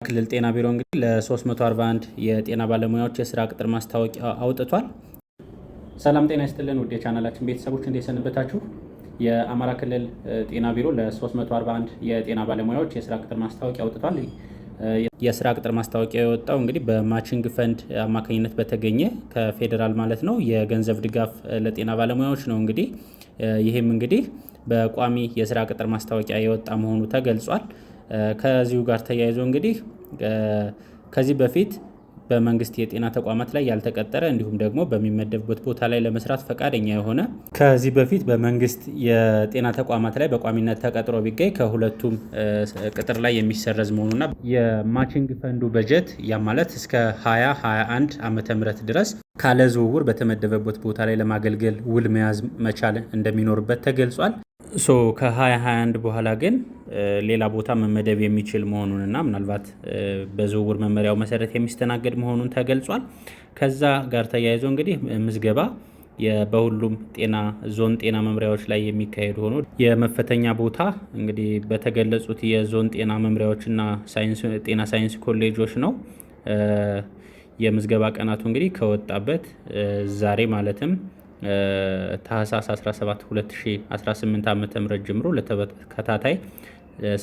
ክልል ጤና ቢሮ እንግዲህ ለ341 የጤና ባለሙያዎች የስራ ቅጥር ማስታወቂያ አውጥቷል። ሰላም ጤና ይስጥልን ውድ የቻናላችን ቤተሰቦች እንዴት ሰነበታችሁ? የአማራ ክልል ጤና ቢሮ ለ341 የጤና ባለሙያዎች የስራ ቅጥር ማስታወቂያ አውጥቷል። የስራ ቅጥር ማስታወቂያ የወጣው እንግዲህ በማቺንግ ፈንድ አማካኝነት በተገኘ ከፌዴራል ማለት ነው የገንዘብ ድጋፍ ለጤና ባለሙያዎች ነው። እንግዲህ ይህም እንግዲህ በቋሚ የስራ ቅጥር ማስታወቂያ የወጣ መሆኑ ተገልጿል። ከዚሁ ጋር ተያይዞ እንግዲህ ከዚህ በፊት በመንግስት የጤና ተቋማት ላይ ያልተቀጠረ እንዲሁም ደግሞ በሚመደብበት ቦታ ላይ ለመስራት ፈቃደኛ የሆነ ከዚህ በፊት በመንግስት የጤና ተቋማት ላይ በቋሚነት ተቀጥሮ ቢገኝ ከሁለቱም ቅጥር ላይ የሚሰረዝ መሆኑና የማቺንግ ፈንዱ በጀት ያ ማለት እስከ 2021 ዓመተ ምህረት ድረስ ካለ ዝውውር በተመደበበት ቦታ ላይ ለማገልገል ውል መያዝ መቻል እንደሚኖርበት ተገልጿል። ከ2021 በኋላ ግን ሌላ ቦታ መመደብ የሚችል መሆኑንና ምናልባት በዝውውር መመሪያው መሰረት የሚስተናገድ መሆኑን ተገልጿል። ከዛ ጋር ተያይዞ እንግዲህ ምዝገባ በሁሉም ዞን ጤና መምሪያዎች ላይ የሚካሄድ ሆኖ የመፈተኛ ቦታ እንግዲህ በተገለጹት የዞን ጤና መምሪያዎችና ጤና ሳይንስ ኮሌጆች ነው። የምዝገባ ቀናቱ እንግዲህ ከወጣበት ዛሬ ማለትም ታህሳስ 17 2018 ዓ.ም ጀምሮ ለተከታታይ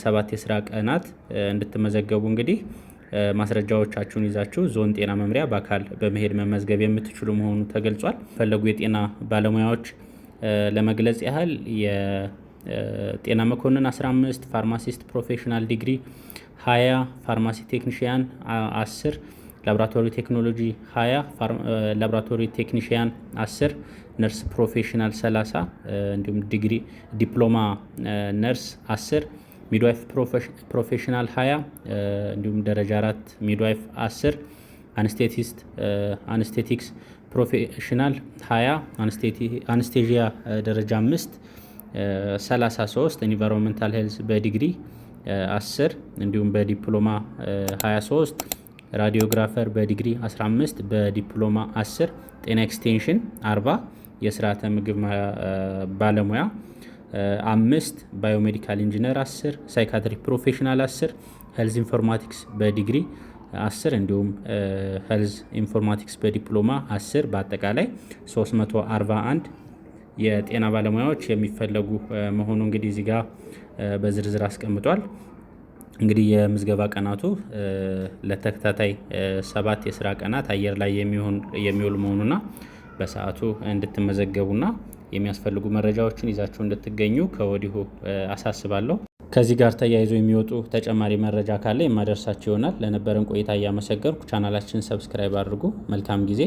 7 የስራ ቀናት እንድትመዘገቡ እንግዲህ ማስረጃዎቻችሁን ይዛችሁ ዞን ጤና መምሪያ በአካል በመሄድ መመዝገብ የምትችሉ መሆኑ ተገልጿል። ፈለጉ የጤና ባለሙያዎች ለመግለጽ ያህል የጤና መኮንን 15፣ ፋርማሲስት ፕሮፌሽናል ዲግሪ 20፣ ፋርማሲ ቴክኒሽያን 10፣ ላቦራቶሪ ቴክኖሎጂ 20፣ ላቦራቶሪ ቴክኒሽያን 10፣ ነርስ ፕሮፌሽናል 30፣ እንዲሁም ዲፕሎማ ነርስ 10፣ ሚድዋይፍ ፕሮፌሽናል 20፣ እንዲሁም ደረጃ 4 ሚድዋይፍ 10፣ አንስቴቲክስ ፕሮፌሽናል 20፣ አንስቴዥያ ደረጃ 5 33፣ ኢንቫይሮንመንታል ሄልዝ በዲግሪ 10፣ እንዲሁም በዲፕሎማ 23፣ ራዲዮግራፈር በዲግሪ 15፣ በዲፕሎማ 10፣ ጤና ኤክስቴንሽን 40፣ የስርዓተ ምግብ ባለሙያ 5፣ ባዮሜዲካል ኢንጂነር 10፣ ሳይካትሪ ፕሮፌሽናል 10፣ ሄልዝ ኢንፎርማቲክስ በዲግሪ 10፣ እንዲሁም ሄልዝ ኢንፎርማቲክስ በዲፕሎማ 10፣ በአጠቃላይ 341 የጤና ባለሙያዎች የሚፈለጉ መሆኑ እንግዲህ እዚህ ጋር በዝርዝር አስቀምጧል። እንግዲህ የምዝገባ ቀናቱ ለተከታታይ 7 የስራ ቀናት አየር ላይ የሚውል መሆኑና በሰዓቱ እንድትመዘገቡና የሚያስፈልጉ መረጃዎችን ይዛችሁ እንድትገኙ ከወዲሁ አሳስባለሁ። ከዚህ ጋር ተያይዞ የሚወጡ ተጨማሪ መረጃ ካለ የማደርሳችሁ ይሆናል። ለነበረን ቆይታ እያመሰገንኩ ቻናላችን ሰብስክራይብ አድርጉ። መልካም ጊዜ